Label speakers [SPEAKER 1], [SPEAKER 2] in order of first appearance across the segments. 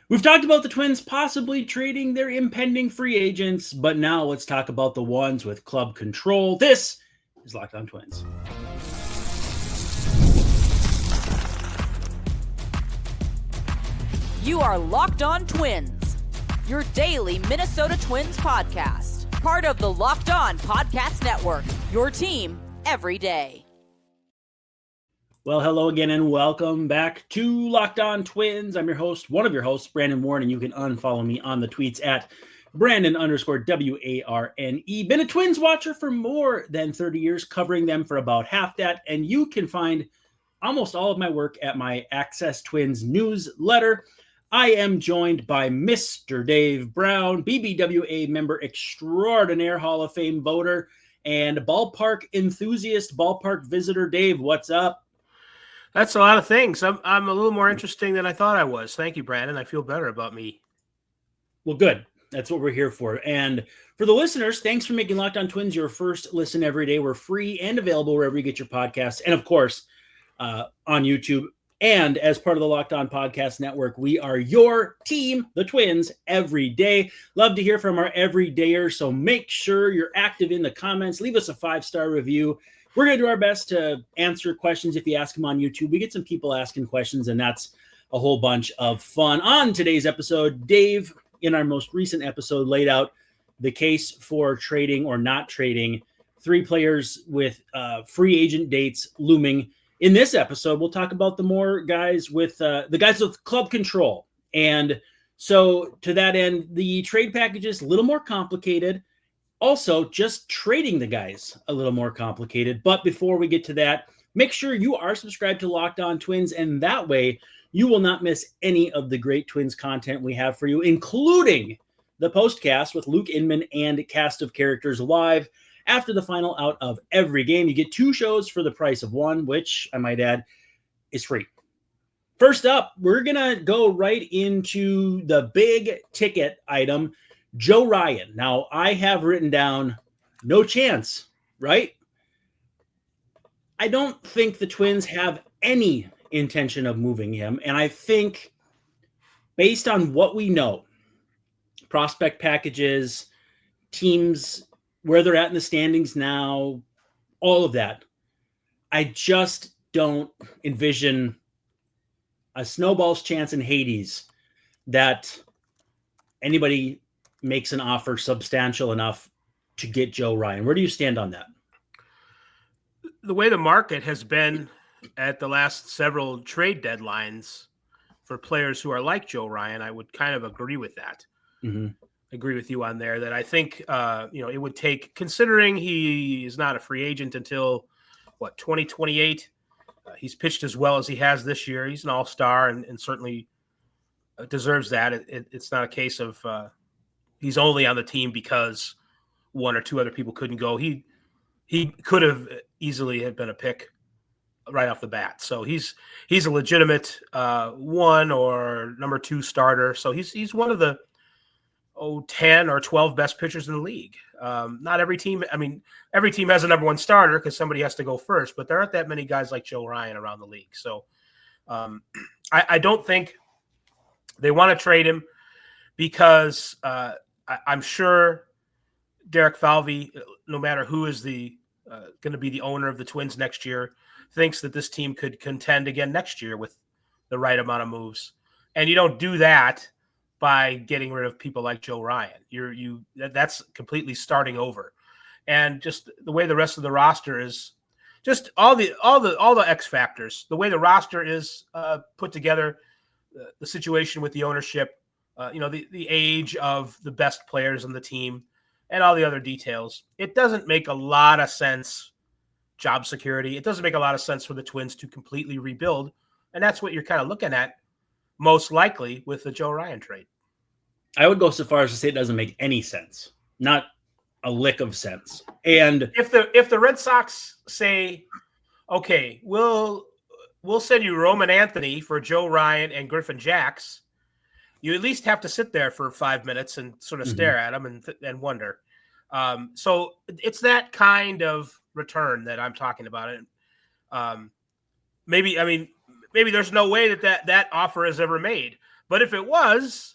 [SPEAKER 1] We've talked about the Twins possibly trading their impending free agents, but now let's talk about the ones with club control. This is Locked On Twins.
[SPEAKER 2] You are Locked On Twins, your daily Minnesota Twins podcast. Part of the Locked On Podcast Network, your team every day.
[SPEAKER 1] Well, hello again and welcome back to Locked On Twins. I'm your host, one of your hosts, Brandon Warne, and you can unfollow me on the tweets at Brandon_WARNE. Been a Twins watcher for more than 30 years, covering them for about half that, and you can find almost all of my work at my Access Twins newsletter. I am joined by Mr. Dave Brown, BBWA member extraordinaire, Hall of Fame voter, and ballpark enthusiast, ballpark visitor. Dave, what's up?
[SPEAKER 3] That's a lot of things. I'm a little more interesting than I thought I was. Thank you, Brandon. I feel better about me.
[SPEAKER 1] Well, good. That's what we're here for. And for the listeners, thanks for making Locked On Twins your first listen every day. We're free and available wherever you get your podcasts. And of course, on YouTube. And as part of the Locked On Podcast Network, we are your team, the Twins, every day. Love to hear from our everydayers. So make sure you're active in the comments. Leave us a 5-star review. We're going to do our best to answer questions if you ask them on YouTube. We get some people asking questions, and that's a whole bunch of fun. On today's episode, Dave, in our most recent episode, laid out the case for trading or not trading 3 players with free agent dates looming. In this episode, we'll talk about the more guys with the guys with club control. And so to that end, the trade package is a little more complicated. Also, just trading the guys a little more complicated. But before we get to that, make sure you are subscribed to Locked On Twins, and that way you will not miss any of the great Twins content we have for you, including the postcast with Luke Inman and cast of characters live after the final out of every game. You get 2 shows for the price of 1, which I might add is free. First up, we're going to go right into the big ticket item, Joe Ryan. Now, I have written down no chance, right? I don't think the Twins have any intention of moving him. And I think based on what we know, prospect packages, teams, where they're at in the standings now, all of that, I just don't envision a snowball's chance in Hades that anybody makes an offer substantial enough to get Joe Ryan. Where do you stand on that?
[SPEAKER 3] The way the market has been at the last several trade deadlines for players who are like Joe Ryan, I would kind of agree with that.
[SPEAKER 1] Mm-hmm.
[SPEAKER 3] Agree with you on there that I think, it would take, considering he is not a free agent until 2028. He's pitched as well as he has this year. He's an all-star and certainly deserves that. It's not a case of he's only on the team because 1 or 2 other people couldn't go. He could have easily have been a pick right off the bat. So he's a legitimate 1 or number 2 starter. So he's one of the 10 or 12 best pitchers in the league. Not every team. I mean, every team has a number 1 starter because somebody has to go first, but there aren't that many guys like Joe Ryan around the league. So I don't think they want to trade him because I'm sure Derek Falvey, no matter who is going to be the owner of the Twins next year, thinks that this team could contend again next year with the right amount of moves. And you don't do that by getting rid of people like Joe Ryan. That's completely starting over. And just the way the rest of the roster is, just all the X factors, the way the roster is put together, the situation with the ownership, the age of the best players on the team, and all the other details. It doesn't make a lot of sense, job security. It doesn't make a lot of sense for the Twins to completely rebuild. And that's what you're kind of looking at most likely with the Joe Ryan trade.
[SPEAKER 1] I would go so far as to say it doesn't make any sense. Not a lick of sense. And
[SPEAKER 3] if the Red Sox say, okay, we'll send you Roman Anthony for Joe Ryan and Griffin Jax, you at least have to sit there for 5 minutes and sort of stare at them and wonder. So it's that kind of return that I'm talking about. And maybe maybe there's no way that offer is ever made. But if it was,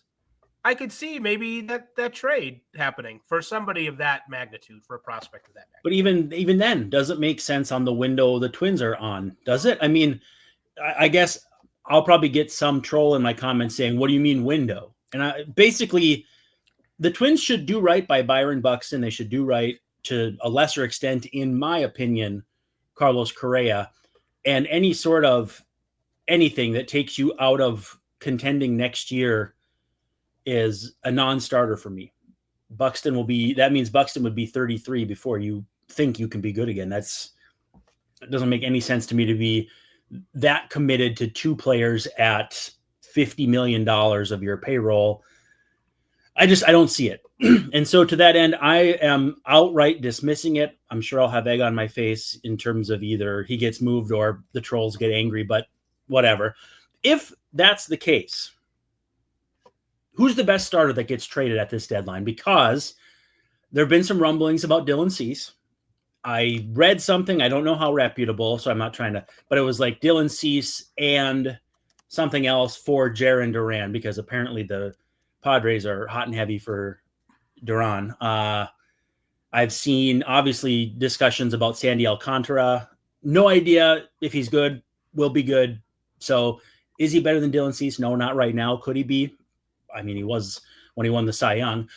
[SPEAKER 3] I could see maybe that trade happening for somebody of that magnitude, for a prospect of that magnitude.
[SPEAKER 1] But even then, doesn't make sense on the window the Twins are on, does it? I mean, I guess I'll probably get some troll in my comments saying, "What do you mean window?" And basically, the Twins should do right by Byron Buxton. They should do right to a lesser extent, in my opinion, Carlos Correa, and any sort of anything that takes you out of contending next year is a non-starter for me. That means Buxton would be 33 before you think you can be good again. It doesn't make any sense to me to be that committed to two players at $50 million of your payroll. I don't see it. And so to that end, I am outright dismissing it. I'm sure I'll have egg on my face in terms of either he gets moved or the trolls get angry, but whatever. If that's the case, who's the best starter that gets traded at this deadline? Because there have been some rumblings about Dylan Cease. I read something, I don't know how reputable, so I'm not trying to, but it was like Dylan Cease and something else for Jhoan Duran, because apparently the Padres are hot and heavy for Duran. I've seen, obviously, discussions about Sandy Alcantara. No idea if he's good, will be good. So is he better than Dylan Cease? No, not right now. Could he be? I mean, he was when he won the Cy Young.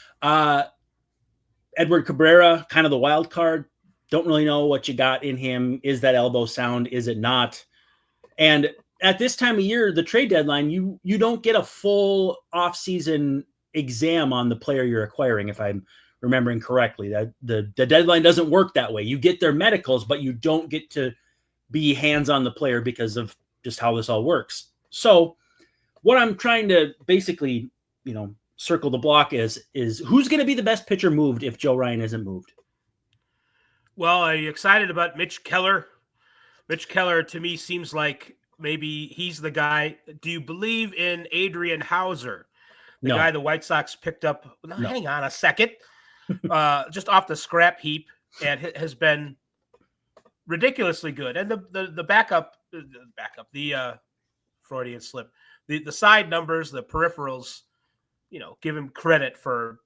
[SPEAKER 1] Edward Cabrera, kind of the wild card. Don't really know what you got in him. Is that elbow sound? Is it not? And at this time of year, the trade deadline, you don't get a full offseason exam on the player you're acquiring, if I'm remembering correctly. That the deadline doesn't work that way. You get their medicals, but you don't get to be hands on the player because of just how this all works. So what I'm trying to basically, circle the block is who's going to be the best pitcher moved if Joe Ryan isn't moved?
[SPEAKER 3] Well, are you excited about Mitch Keller? Mitch Keller, to me, seems like maybe he's the guy. Do you believe in Adrian Hauser, the guy the White Sox picked up? No. Hang on a second. Just off the scrap heap, and has been ridiculously good. And the backup, the Freudian slip, the side numbers, the peripherals, give him credit for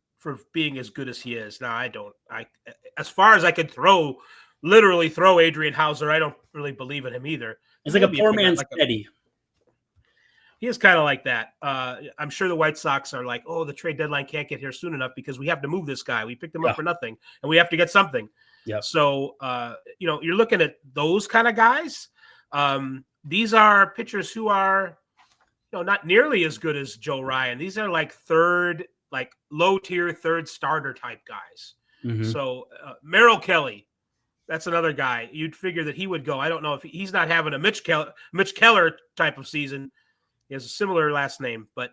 [SPEAKER 3] being as good as he is. Now, as far as I could literally throw Adrian Hauser, I don't really believe in him either.
[SPEAKER 1] He's like a poor man's Eddie.
[SPEAKER 3] He is kind of like that. I'm sure the White Sox are like, oh, the trade deadline can't get here soon enough because we have to move this guy. We picked him up for nothing, and we have to get something.
[SPEAKER 1] Yeah.
[SPEAKER 3] So, you're looking at those kind of guys. These are pitchers who are, not nearly as good as Joe Ryan. These are like low tier third starter type guys. Mm-hmm. So Merrill Kelly, that's another guy. You'd figure that he would go. I don't know if he's not having a Mitch Keller type of season. He has a similar last name, but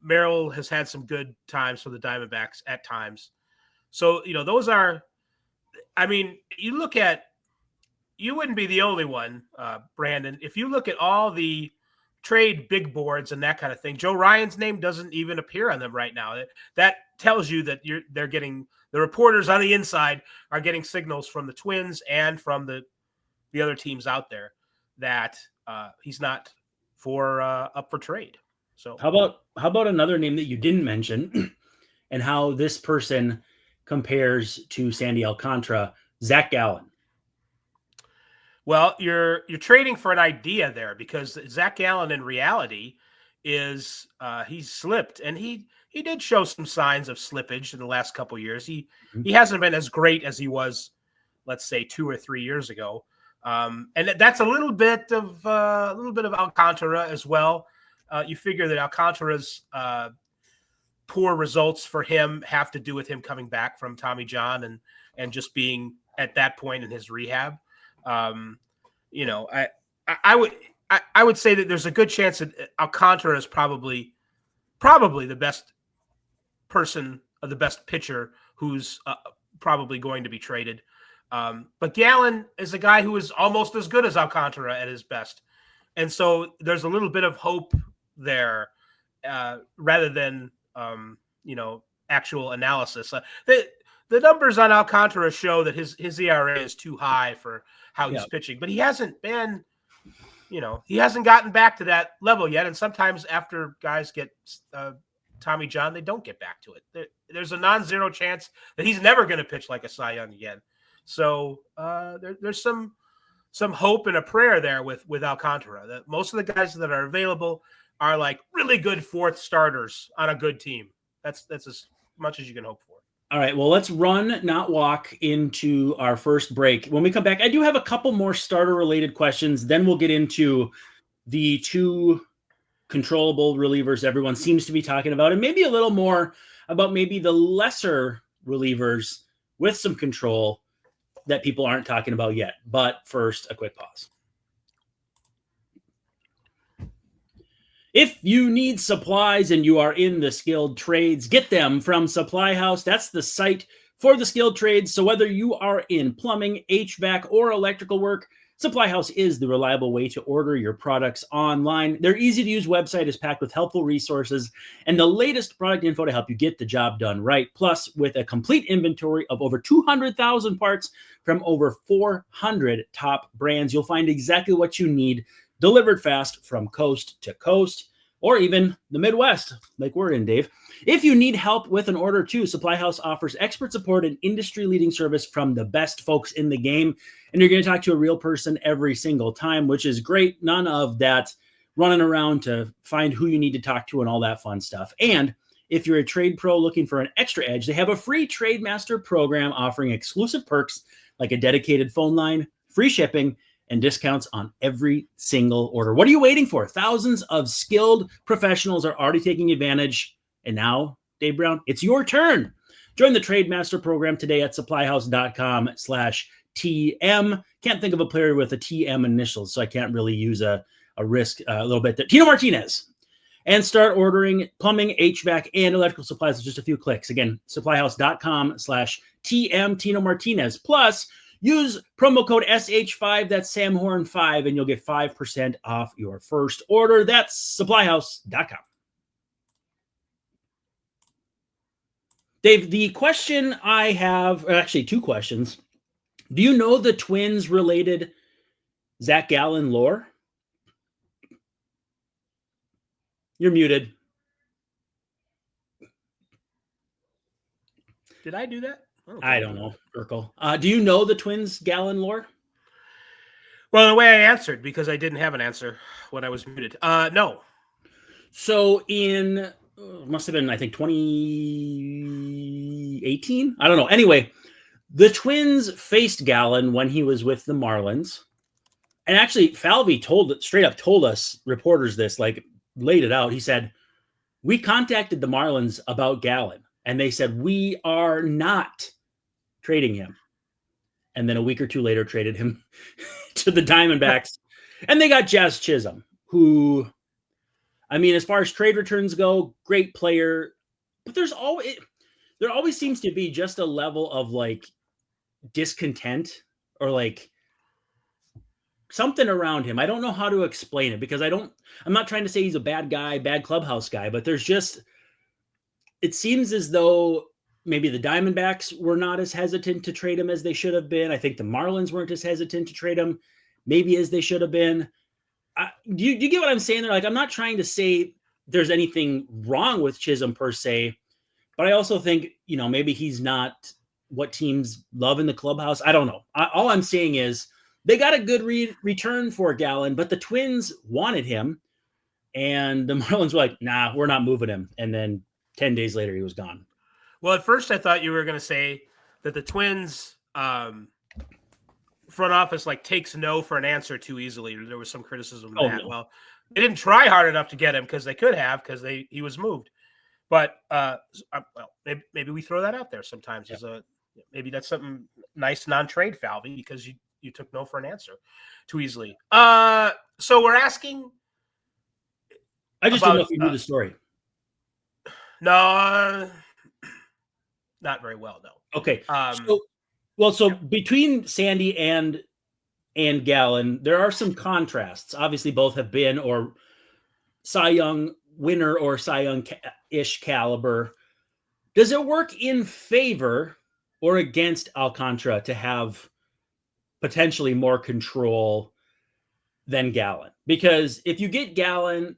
[SPEAKER 3] Merrill has had some good times for the Diamondbacks at times. So, those are, you wouldn't be the only one, Brandon. If you look at all the trade big boards and that kind of thing, Joe Ryan's name doesn't even appear on them right now. That tells you that they're getting, the reporters on the inside are getting signals from the Twins and from the other teams out there that he's not up for trade. So
[SPEAKER 1] how about another name that you didn't mention and how this person compares to Sandy Alcantara, Zach Gallen?
[SPEAKER 3] Well, you're trading for an idea there, because Zach Gallen in reality is he's slipped, and he did show some signs of slippage in the last couple of years. He hasn't been as great as he was, let's say, 2 or 3 years ago. And that's a little bit of Alcantara as well. You figure that Alcantara's poor results for him have to do with him coming back from Tommy John and just being at that point in his rehab. I would say that there's a good chance that Alcantara is probably the best person, or the best pitcher who's probably going to be traded. But Gallen is a guy who is almost as good as Alcantara at his best. And so there's a little bit of hope there, rather than, actual analysis. The numbers on Alcantara show that his ERA is too high for how he's pitching, but he hasn't been he hasn't gotten back to that level yet. And sometimes after guys get Tommy John, they don't get back to it. There's a non-zero chance that he's never going to pitch like a Cy Young again. So there's some hope and a prayer there with Alcantara. That most of the guys that are available are like really good fourth starters on a good team. That's as much as you can hope for.
[SPEAKER 1] All right, well, let's run, not walk, into our first break. When we come back, I do have a couple more starter-related questions. Then we'll get into the two controllable relievers everyone seems to be talking about, and maybe a little more about maybe the lesser relievers with some control that people aren't talking about yet. But first, a quick pause. If you need supplies and you are in the skilled trades, get them from Supply House. That's the site for the skilled trades. So whether you are in plumbing, HVAC, or electrical work, Supply House is the reliable way to order your products online. Their easy-to-use website is packed with helpful resources and the latest product info to help you get the job done right. Plus, with a complete inventory of over 200,000 parts from over 400 top brands, you'll find exactly what you need delivered fast from coast to coast, or even the Midwest, like we're in, Dave. If you need help with an order too, Supply House offers expert support and industry-leading service from the best folks in the game. And you're going to talk to a real person every single time, which is great. None of that running around to find who you need to talk to and all that fun stuff. And if you're a trade pro looking for an extra edge, they have a free Trade Master program offering exclusive perks like a dedicated phone line, free shipping, and discounts on every single order. What are you waiting for? Thousands of skilled professionals are already taking advantage. And now, Dave Brown, it's your turn. Join the Trade Master program today at supplyhouse.com/TM. Can't think of a player with a TM initials, so I can't really use a risk a little bit there. Tino Martinez. And start ordering plumbing, HVAC, and electrical supplies with just a few clicks. Again, supplyhouse.com/TM, Tino Martinez. Plus, use promo code SH5, that's SamHorn5, and you'll get 5% off your first order. That's supplyhouse.com. Dave, the question I have, actually two questions. Do you know the Twins-related Zach Gallen lore? You're muted.
[SPEAKER 3] Did I do that?
[SPEAKER 1] I don't know, Urkel. Do you know the Twins Gallen lore?
[SPEAKER 3] Well, the way I answered, because I didn't have an answer when I was muted. No.
[SPEAKER 1] So in, must have been, I think, 2018? I don't know. Anyway, the Twins faced Gallen when he was with the Marlins. And actually, Falvey straight up told us, reporters this, like laid it out. He said, we contacted the Marlins about Gallen, and they said, we are not trading him. And then a week or two later traded him to the Diamondbacks. And they got Jazz Chisholm, who, I mean, as far as trade returns go, great player. But there always seems to be just a level of like discontent or like something around him. I don't know how to explain it because I'm not trying to say he's a bad guy, bad clubhouse guy, but there's just, it seems as though maybe the Diamondbacks were not as hesitant to trade him as they should have been. I think the Marlins weren't as hesitant to trade him, maybe as they should have been. Do you get what I'm saying there? Like, I'm not trying to say there's anything wrong with Chisholm per se, but I also think, maybe he's not what teams love in the clubhouse. I don't know. All I'm saying is they got a good return for Gallen, but the Twins wanted him, and the Marlins were like, nah, we're not moving him. And then 10 days later, he was gone.
[SPEAKER 3] Well, at first I thought you were going to say that the Twins front office takes no for an answer too easily. There was some criticism of that. No. Well, they didn't try hard enough to get him because they could have, because he was moved. But maybe we throw that out there sometimes. Yeah. Maybe that's something nice non-trade, Falvey, because you took no for an answer too easily. So we're asking.
[SPEAKER 1] I just don't know if you knew the story.
[SPEAKER 3] No. Not very well, no.
[SPEAKER 1] Okay. So between Sandy and Gallen, there are some contrasts. Obviously, both have been or Cy Young winner or Cy Young-ish caliber. Does it work in favor or against Alcantara to have potentially more control than Gallen? because if you get Gallen,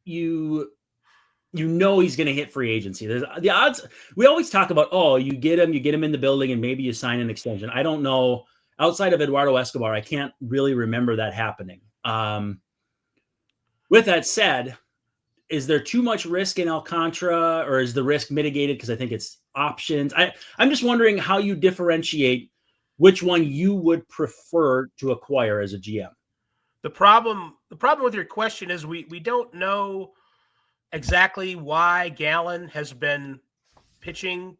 [SPEAKER 1] you know he's going to hit free agency. There's the odds. We always talk about, oh, you get him in the building, and maybe you sign an extension. I don't know. Outside of Eduardo Escobar, I can't really remember that happening. With that said, is there too much risk in Alcantara, or is the risk mitigated? Because I think it's options. I'm just wondering how you differentiate which one you would prefer to acquire as a GM.
[SPEAKER 3] The problem with your question is we don't know exactly why Gallen has been pitching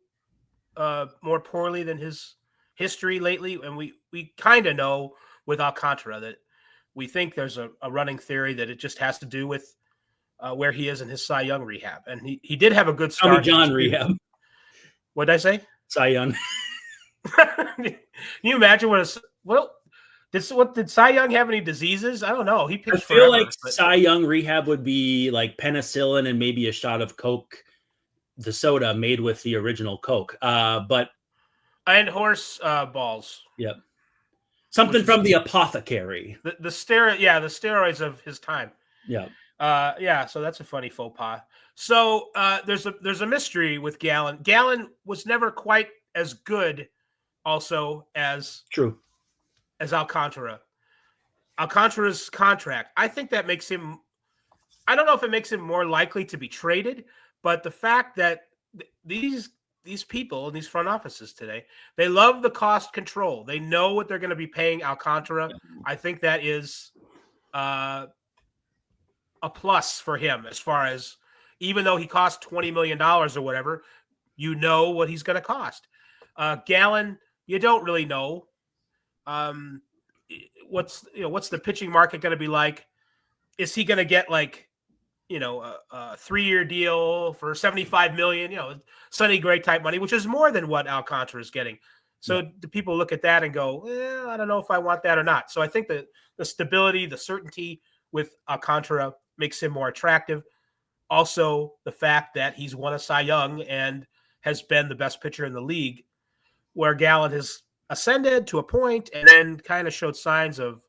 [SPEAKER 3] more poorly than his history lately, and we kind of know with Alcantara that we think there's a running theory that it just has to do with where he is in his Cy Young rehab, and he did have a good start.
[SPEAKER 1] John rehab.
[SPEAKER 3] What did I say?
[SPEAKER 1] Cy Young.
[SPEAKER 3] Can you imagine did Cy Young have any diseases? I don't know. He pitched.
[SPEAKER 1] I feel
[SPEAKER 3] forever,
[SPEAKER 1] like Cy Young rehab would be like penicillin and maybe a shot of Coke, the soda made with the original Coke.
[SPEAKER 3] And horse balls.
[SPEAKER 1] Yep. Something from the apothecary.
[SPEAKER 3] The steroids of his time.
[SPEAKER 1] Yeah.
[SPEAKER 3] So that's a funny faux pas. So there's a mystery with Gallen. Gallen was never quite as good also as Alcantara. Alcantara's contract, I think that makes him, I don't know if it makes him more likely to be traded, but the fact that these people in these front offices today, they love the cost control. They know what they're going to be paying Alcantara. Yeah. I think that is a plus for him, as far as, even though he costs $20 million or whatever, you know what he's going to cost. Gallen, you don't really know. What's the pitching market going to be like? Is he going to get like, a 3-year deal for $75 million, Sonny Gray type money, which is more than what Alcantara is getting. So do people look at that and go, I don't know if I want that or not. So I think that the stability, the certainty with Alcantara makes him more attractive. Also, the fact that he's won a Cy Young and has been the best pitcher in the league, where Gallen has ascended to a point and then kind of showed signs of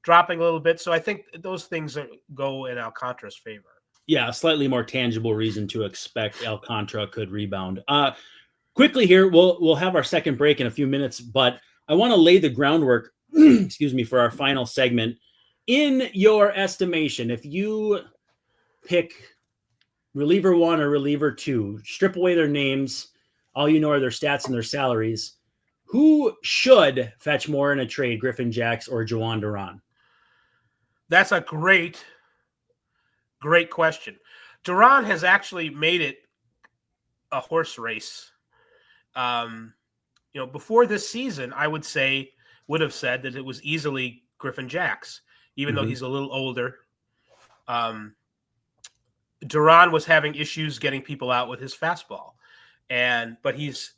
[SPEAKER 3] dropping a little bit. So I think those things go in Alcantara's favor.
[SPEAKER 1] Yeah, a slightly more tangible reason to expect Alcantara could rebound. Quickly here, we'll have our second break in a few minutes, but I want to lay the groundwork, for our final segment. In your estimation, if you pick reliever 1 or reliever 2, strip away their names, all you know are their stats and their salaries, who should fetch more in a trade, Griffin Jax or Jhoan Duran?
[SPEAKER 3] That's a great question. Duran has actually made it a horse race. Before this season, I would have said that it was easily Griffin Jax, even though he's a little older. Duran was having issues getting people out with his fastball, but he's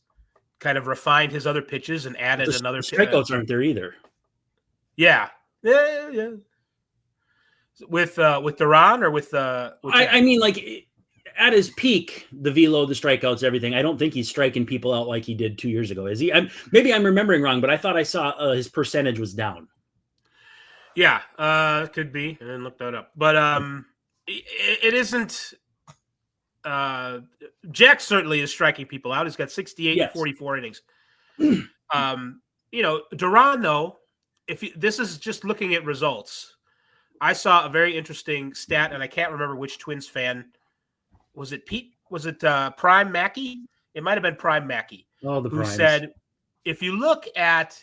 [SPEAKER 3] kind of refined his other pitches and added another.
[SPEAKER 1] Strikeouts aren't there either.
[SPEAKER 3] Yeah. With Duran or with
[SPEAKER 1] I mean, like at his peak, the velo, the strikeouts, everything. I don't think he's striking people out like he did 2 years ago. Is he? Maybe I'm remembering wrong, but I thought I saw his percentage was down.
[SPEAKER 3] Yeah, could be. I didn't look that up, but it isn't. Jack certainly is striking people out. He's got 68 and 44 innings. Duran, though, this is just looking at results. I saw a very interesting stat, and I can't remember which Twins fan. Was it Pete? Was it Prime Mackey? It might have been Prime Mackey.
[SPEAKER 1] Oh, the
[SPEAKER 3] who
[SPEAKER 1] Primes.
[SPEAKER 3] Said, if you look at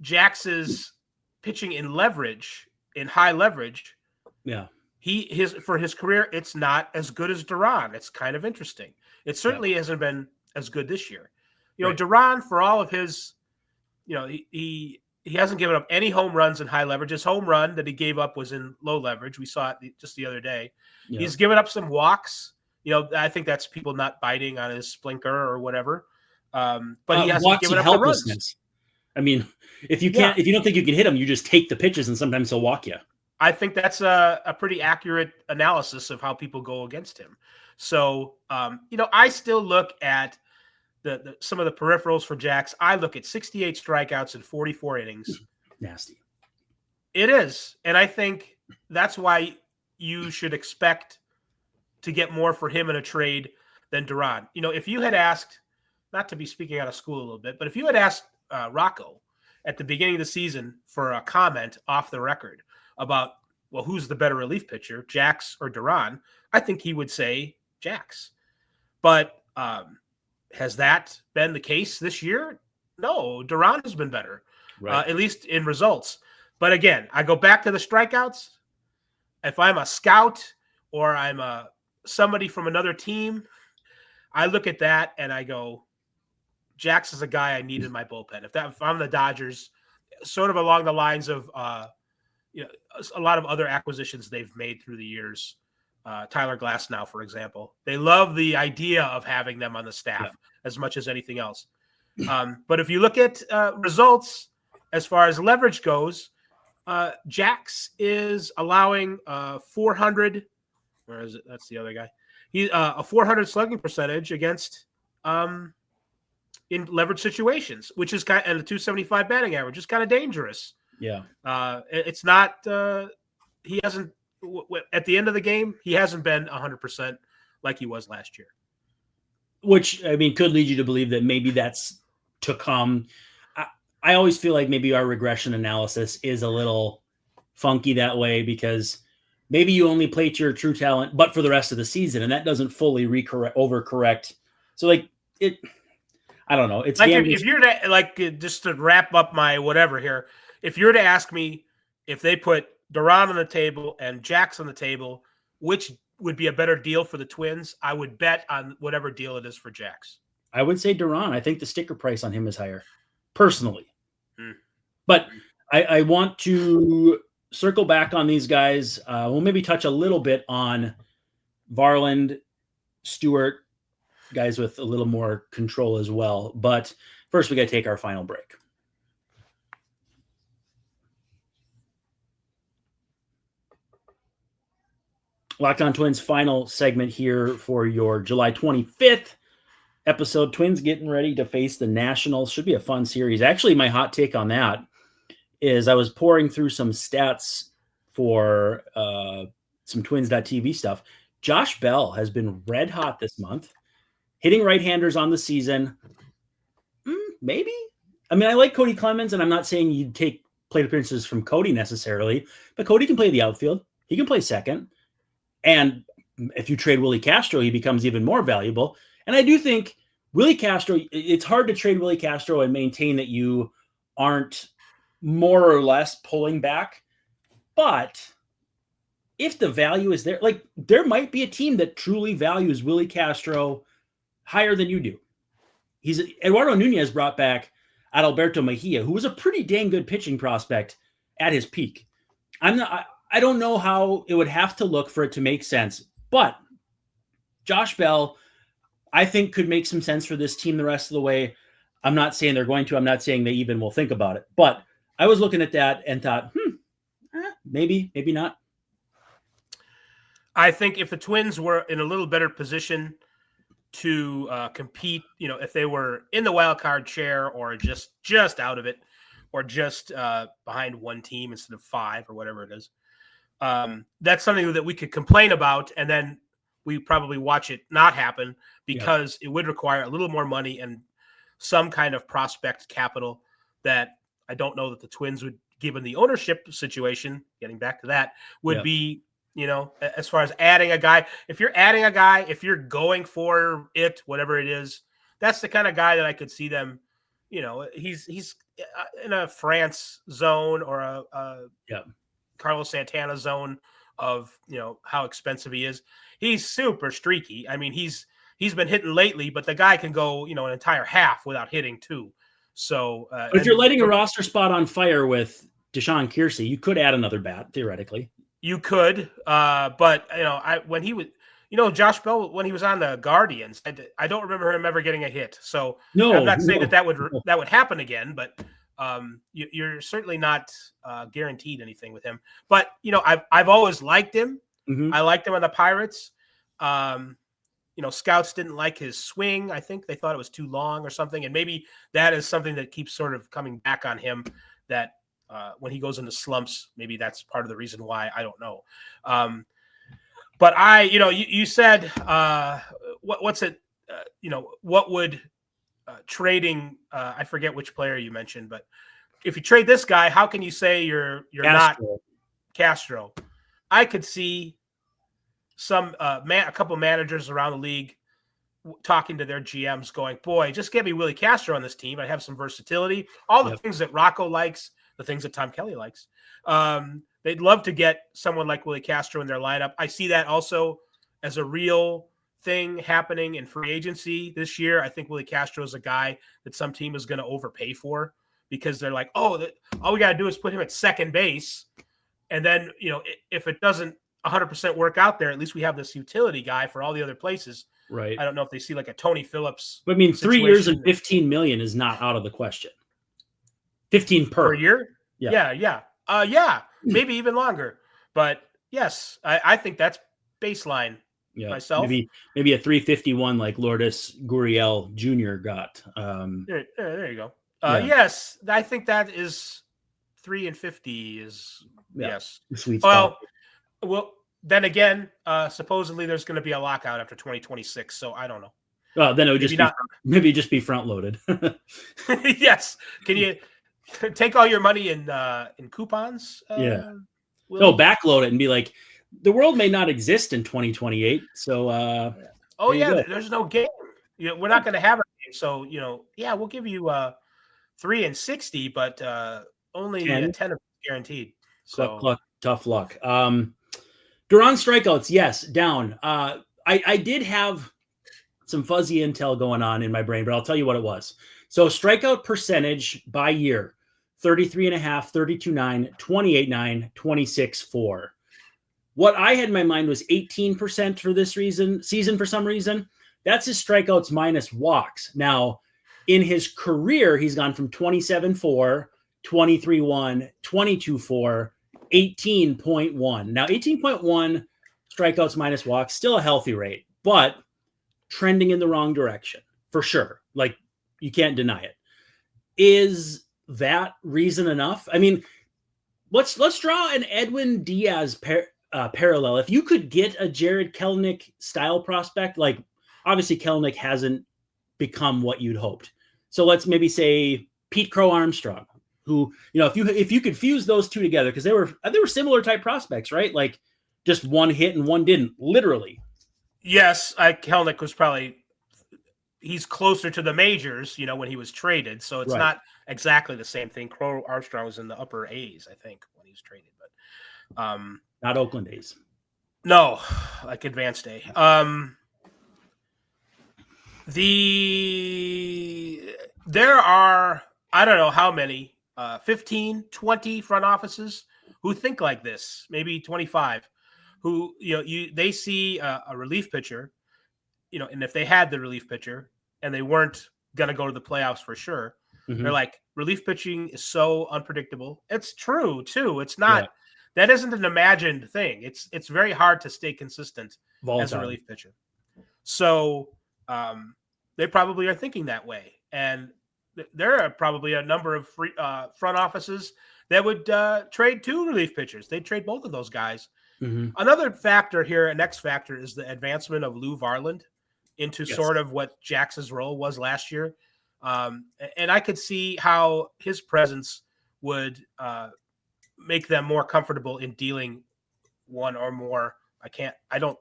[SPEAKER 3] Jax's pitching in high leverage, for his career, it's not as good as Duran. It's kind of interesting. It certainly hasn't been as good this year. Duran, for all of his, he hasn't given up any home runs in high leverage. His home run that he gave up was in low leverage. We saw it just the other day. Yeah. He's given up some walks. I think that's people not biting on his splinker or whatever. But he hasn't given up the runs.
[SPEAKER 1] I mean, if you don't think you can hit him, you just take the pitches, and sometimes he'll walk you.
[SPEAKER 3] I think that's a pretty accurate analysis of how people go against him. So, I still look at some of the peripherals for Jax. I look at 68 strikeouts in 44 innings.
[SPEAKER 1] Nasty.
[SPEAKER 3] It is. And I think that's why you should expect to get more for him in a trade than Duran. If you had asked, not to be speaking out of school a little bit, but if you had asked Rocco at the beginning of the season for a comment off the record about, well, who's the better relief pitcher, Jax or Duran, I think he would say Jax. But has that been the case this year? No, Duran has been better,
[SPEAKER 1] Right.
[SPEAKER 3] at least in results. But again, I go back to the strikeouts. If I'm a scout or I'm somebody from another team, I look at that and I go, Jax is a guy I need in my bullpen. If I'm the Dodgers, sort of along the lines of a lot of other acquisitions they've made through the years. Tyler Glasnow, for example, they love the idea of having them on the staff as much as anything else. But if you look at results as far as leverage goes, Jax is allowing 400. Where is it? That's the other guy. He a 400 slugging percentage against in leverage situations, which is kind of, and a 275 batting average is kind of dangerous.
[SPEAKER 1] Yeah.
[SPEAKER 3] It's not. He hasn't. At the end of the game, he hasn't been 100% like he was last year.
[SPEAKER 1] Which, I mean, could lead you to believe that maybe that's to come. I always feel like maybe our regression analysis is a little funky that way because maybe you only play to your true talent, but for the rest of the season, and that doesn't fully overcorrect. So, like, I don't know. It's
[SPEAKER 3] like if you're to, just to wrap up my whatever here, if you're to ask me if they put Duran on the table and Jax on the table, which would be a better deal for the Twins, I would bet on whatever deal it is for Jax.
[SPEAKER 1] I would say Duran. I think the sticker price on him is higher, personally. But I want to circle back on these guys. We'll maybe touch a little bit on Varland, Stewart, guys with a little more control as well. But first, we got to take our final break. Locked On Twins final segment here for your July 25th episode. Twins getting ready to face the Nationals. Should be a fun series. Actually, my hot take on that is I was pouring through some stats for some Twins.tv stuff. Josh Bell has been red hot this month, hitting right-handers on the season. Maybe. I mean, I like Cody Clemens, and I'm not saying you'd take plate appearances from Cody necessarily, but Cody can play the outfield. He can play second. And if you trade Willie Castro, he becomes even more valuable. And I do think Willie Castro, it's hard to trade Willie Castro and maintain that you aren't more or less pulling back. But if the value is there, like there might be a team that truly values Willie Castro higher than you do. Eduardo Nunez brought back Adalberto Mejia, who was a pretty dang good pitching prospect at his peak. I don't know how it would have to look for it to make sense, but Josh Bell, I think, could make some sense for this team the rest of the way. I'm not saying they're going to. I'm not saying they even will think about it. But I was looking at that and thought, maybe not.
[SPEAKER 3] I think if the Twins were in a little better position to compete, if they were in the wild card chair or just out of it or just behind one team instead of five or whatever it is, that's something that we could complain about, and then we probably watch it not happen because it would require a little more money and some kind of prospect capital that I don't know that the Twins would, given the ownership situation, getting back to that, would be, as far as adding a guy. If you're adding a guy, if you're going for it, whatever it is, that's the kind of guy that I could see them, he's in a France zone or a Carlos Santana zone of, how expensive he is. He's super streaky. I mean, he's been hitting lately, but the guy can go, an entire half without hitting too. So
[SPEAKER 1] if you're lighting a roster spot on fire with Deshaun Kiersey, you could add another bat theoretically.
[SPEAKER 3] You could, but when he was, Josh Bell, when he was on the Guardians, I don't remember him ever getting a hit. So I'm not saying that would happen again, but you're certainly not guaranteed anything with him. But I've always liked him.
[SPEAKER 1] Mm-hmm.
[SPEAKER 3] I liked him on the Pirates. Scouts didn't like his swing. I think they thought it was too long or something, and maybe that is something that keeps sort of coming back on him. That when he goes into slumps. Maybe that's part of the reason why. I don't know. But you said, what's it? What would trading? I forget which player you mentioned, but if you trade this guy, how can you say you're not Castro? I could see a couple managers around the league talking to their GMs going, boy, just get me Willie Castro on this team. I have some versatility, all the things that Rocco likes, the things that Tom Kelly likes. They'd love to get someone like Willie Castro in their lineup. I see that also as a real thing happening in free agency this year. I think Willie Castro is a guy that some team is going to overpay for, because they're like, all we got to do is put him at second base. And then, if it doesn't 100% work out there, at least we have this utility guy for all the other places.
[SPEAKER 1] Right.
[SPEAKER 3] I don't know if they see like a Tony Phillips.
[SPEAKER 1] But I mean, 3 years and $15 million is not out of the question. 15 per
[SPEAKER 3] year. Yeah. Maybe even longer. But yes, I think that's baseline myself.
[SPEAKER 1] Maybe a 351 like Lourdes Gurriel Jr. got.
[SPEAKER 3] There you go. Yes, I think that is 3 and 50 is yes.
[SPEAKER 1] Sweet spot.
[SPEAKER 3] Well, then again, supposedly there's going to be a lockout after 2026, so I don't know.
[SPEAKER 1] Well, then it would maybe just be front loaded.
[SPEAKER 3] Yes. Can you take all your money in coupons?
[SPEAKER 1] Backload it and be like, the world may not exist in 2028. So
[SPEAKER 3] there's no game. We're not going to have a game. So, we'll give you 3 and 60, but only 10 of guaranteed. So
[SPEAKER 1] cluck, tough luck. Duran strikeouts, yes, down. I did have some fuzzy intel going on in my brain, but I'll tell you what it was. So strikeout percentage by year, 33.5, 32.9, 28.9, 26.4. What I had in my mind was 18% for this season for some reason. That's his strikeouts minus walks. Now, in his career, he's gone from 27.4, 23.1, 22.4, 18.1. Now, 18.1 strikeouts minus walks, still a healthy rate, but trending in the wrong direction for sure. Like, you can't deny it. Is that reason enough? I mean, let's draw an Edwin Diaz parallel. If you could get a Jared Kelenic style prospect, like obviously Kelenic hasn't become what you'd hoped. So let's maybe say Pete Crow Armstrong, who, if you could fuse those two together, because they were similar type prospects, right? Like just one hit and one didn't, literally.
[SPEAKER 3] Yes, Kelenic was he's closer to the majors, when he was traded. So it's not exactly the same thing. Crow Armstrong was in the upper A's, I think, when he was traded, but
[SPEAKER 1] not Oakland A's.
[SPEAKER 3] No, like advanced A. There are, I don't know how many, 15, 20 front offices who think like this, maybe 25, who, they see a relief pitcher, and if they had the relief pitcher and they weren't going to go to the playoffs for sure, they're like, relief pitching is so unpredictable. It's true too. It's not, that isn't an imagined thing. It's very hard to stay consistent as a relief pitcher. So they probably are thinking that way. And there are probably a number of front offices that would trade 2 relief pitchers. They'd trade both of those guys. Another factor here, an X factor, is the advancement of Lou Varland into sort of what Jax's role was last year. And I could see how his presence would make them more comfortable in dealing one or more. I don't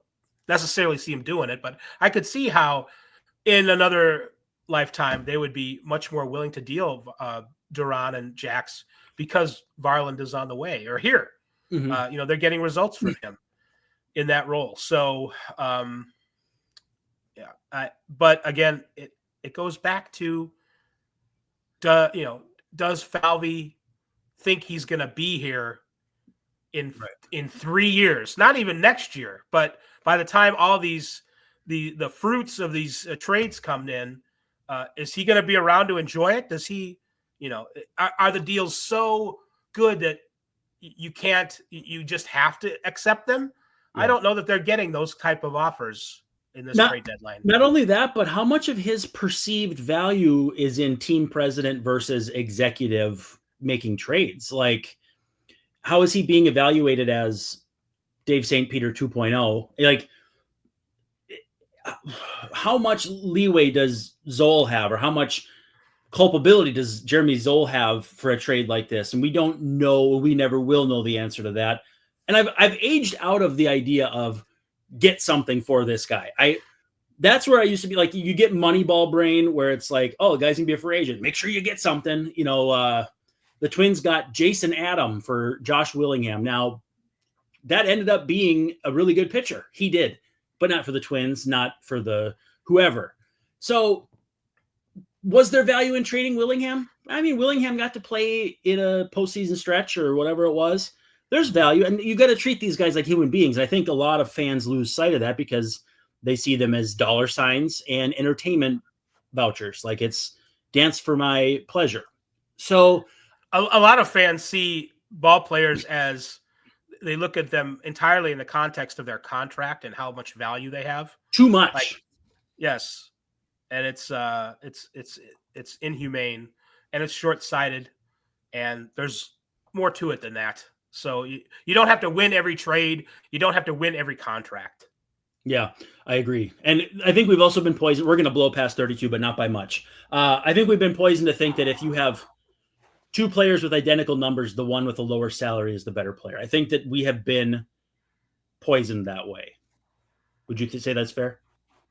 [SPEAKER 3] necessarily see him doing it, but I could see how in another lifetime they would be much more willing to deal Duran and Jax because Varland is on the way or here. They're getting results from him in that role. So, but again, it goes back to, does Falvey think he's going to be here in 3 years? Not even next year, but by the time all these the fruits of these trades come in, is he going to be around to enjoy it? Does he? Are the deals so good that you just have to accept them? I don't know that they're getting those type of offers in this trade deadline.
[SPEAKER 1] Not only that, but how much of his perceived value is in team president versus executive making trades. Like, how is he being evaluated as Dave St. Peter 2.0? Like, how much leeway does Zoll have, or how much culpability does Jeremy Zoll have for a trade like this? And we don't know. We never will know the answer to that. And I've aged out of the idea of get something for this guy. That's where I used to be like, you get Moneyball brain, where it's like, oh, the guy's gonna be a free agent. Make sure you get something. The Twins got Jason Adam for Josh Willingham. Now, that ended up being a really good pitcher. He did, but not for the Twins, not for the whoever. So, was there value in trading Willingham? I mean, Willingham got to play in a postseason stretch or whatever it was. There's value, and you got to treat these guys like human beings. I think a lot of fans lose sight of that because they see them as dollar signs and entertainment vouchers. Like, it's dance for my pleasure. So
[SPEAKER 3] a lot of fans see ball players as, they look at them entirely in the context of their contract and how much value they have.
[SPEAKER 1] Too much.
[SPEAKER 3] Like, yes. And it's inhumane, and it's short-sighted, and there's more to it than that. So you don't have to win every trade. You don't have to win every contract.
[SPEAKER 1] Yeah, I agree. And I think we've also been poisoned. We're going to blow past 32, but not by much. I think we've been poisoned to think that if you have two players with identical numbers, the one with a lower salary is the better player. I think that we have been poisoned that way. Would you say that's fair?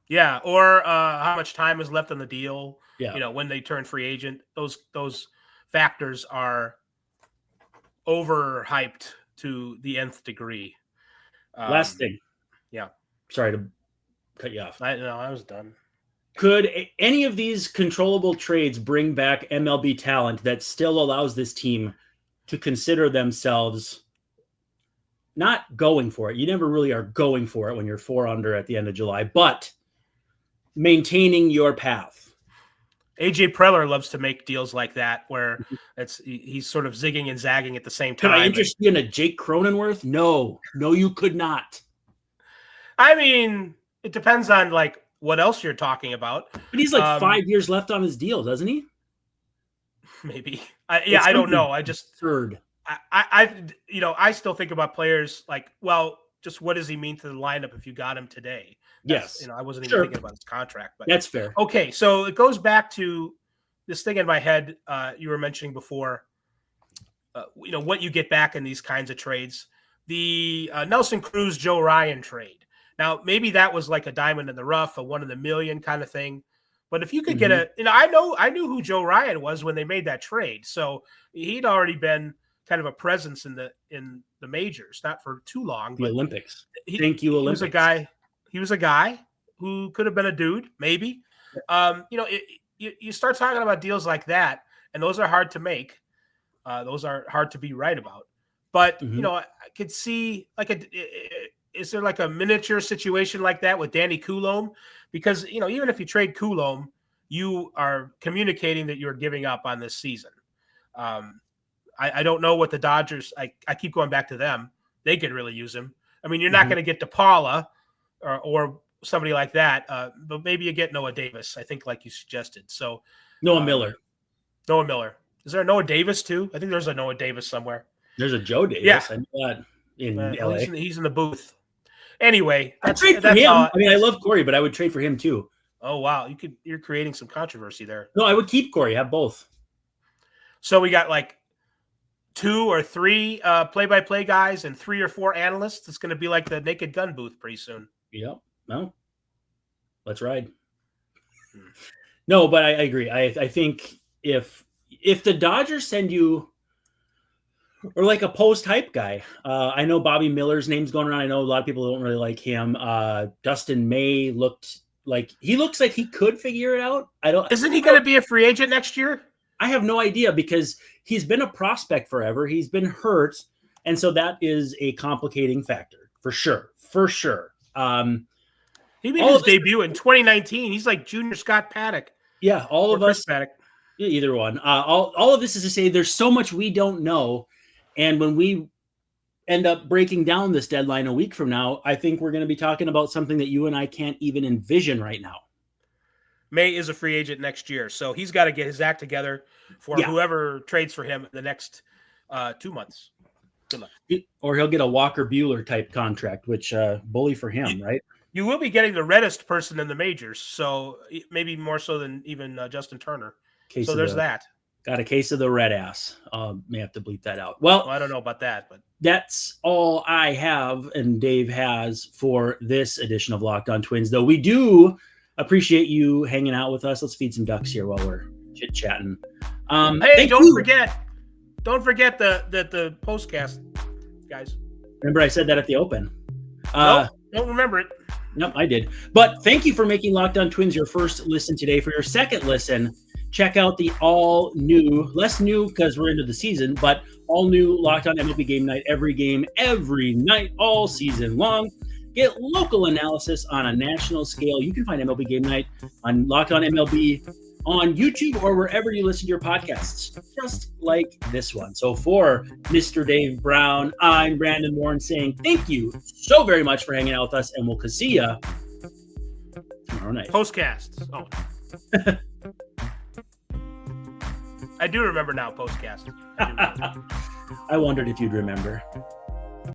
[SPEAKER 3] Yeah, or how much time is left on the deal.
[SPEAKER 1] Yeah.
[SPEAKER 3] When they turn free agent, those factors are overhyped to the nth degree.
[SPEAKER 1] Last thing.
[SPEAKER 3] Yeah.
[SPEAKER 1] Sorry to cut you off.
[SPEAKER 3] I was done.
[SPEAKER 1] Could any of these controllable trades bring back MLB talent that still allows this team to consider themselves not going for it? You never really are going for it when you're 4 under at the end of July, but maintaining your path.
[SPEAKER 3] AJ Preller loves to make deals like that, where he's sort of zigging and zagging at the same time.
[SPEAKER 1] Could I interest you in a Jake Cronenworth? No, you could not.
[SPEAKER 3] I mean, it depends on like what else you're talking about.
[SPEAKER 1] But he's like 5 years left on his deal, doesn't he?
[SPEAKER 3] Maybe. I don't know. I just
[SPEAKER 1] third.
[SPEAKER 3] I still think about players like, well, just what does he mean to the lineup if you got him today?
[SPEAKER 1] Yes.
[SPEAKER 3] I wasn't even thinking about his contract, but
[SPEAKER 1] that's fair.
[SPEAKER 3] Okay, so it goes back to this thing in my head you were mentioning before. What you get back in these kinds of trades. The Nelson Cruz, Joe Ryan trade. Now, maybe that was like a diamond in the rough, a 1 in a million kind of thing. But if you could get I knew who Joe Ryan was when they made that trade. So he'd already been kind of a presence in the majors, not for too long.
[SPEAKER 1] The Olympics. Thank you, Olympics.
[SPEAKER 3] He was a guy who could have been a dude, maybe. You start talking about deals like that, and those are hard to make. Those are hard to be right about. But, I could see is there like a miniature situation like that with Danny Coulombe? Because, even if you trade Coulombe, you are communicating that you're giving up on this season. I don't know what the Dodgers, I keep going back to them. They could really use him. I mean, you're not going to get DePaula or somebody like that, but maybe you get Noah Davis, I think, like you suggested. So
[SPEAKER 1] Noah Miller.
[SPEAKER 3] Is there a Noah Davis too? I think there's a Noah Davis somewhere.
[SPEAKER 1] There's a Joe Davis.
[SPEAKER 3] Yeah.
[SPEAKER 1] I know that in LA.
[SPEAKER 3] He's in the booth. Anyway,
[SPEAKER 1] I'd trade for him. I mean, I love Corey, but I would trade for him too.
[SPEAKER 3] Oh wow, you're creating some controversy there.
[SPEAKER 1] No, I would keep Corey. Have both.
[SPEAKER 3] So we got like 2 or 3 play-by-play guys and 3 or 4 analysts. It's going to be like the Naked Gun booth pretty soon.
[SPEAKER 1] Yep. No. Let's ride. No, but I agree. I think if the Dodgers send you, or like a post-hype guy, I know Bobby Miller's name's going around. I know a lot of people don't really like him. Dustin May looks like he could figure it out.
[SPEAKER 3] Isn't he going to be a free agent next year?
[SPEAKER 1] I have no idea, because he's been a prospect forever. He's been hurt, and so that is a complicating factor for sure.
[SPEAKER 3] He made his debut in 2019. He's like junior Scott Paddock.
[SPEAKER 1] Yeah, all of us.
[SPEAKER 3] Paddock.
[SPEAKER 1] Either one. All of this is to say there's so much we don't know, and when we end up breaking down this deadline a week from now, I think we're going to be talking about something that you and I can't even envision right now.
[SPEAKER 3] May is a free agent next year. So he's got to get his act together for whoever trades for him in the next 2 months. Good luck.
[SPEAKER 1] Or he'll get a Walker Buehler type contract, which bully for him, right?
[SPEAKER 3] You will be getting the reddest person in the majors, so maybe more so than even Justin Turner. So there's that.
[SPEAKER 1] Got a case of the red ass. May have to bleep that out. Well,
[SPEAKER 3] I don't know about that, but
[SPEAKER 1] that's all I have and Dave has for this edition of Locked On Twins, though we do appreciate you hanging out with us. Let's feed some ducks here while we're chit-chatting.
[SPEAKER 3] Hey, don't forget the postcast, guys.
[SPEAKER 1] Remember I said that at the open.
[SPEAKER 3] Nope, don't remember it.
[SPEAKER 1] Nope, I did. But thank you for making Locked On Twins your first listen today. For your second listen, check out the all new, less new because we're into the season, but all new Locked On MLB Game Night, every game, every night, all season long. Get local analysis on a national scale. You can find MLB Game Night on Locked On MLB on YouTube or wherever you listen to your podcasts, just like this one. So for Mr. Dave Brown, I'm Brandon Warne saying thank you so very much for hanging out with us, and we'll see you tomorrow night.
[SPEAKER 3] Postcasts. Oh. I do remember now, postcast.
[SPEAKER 1] I wondered if you'd remember.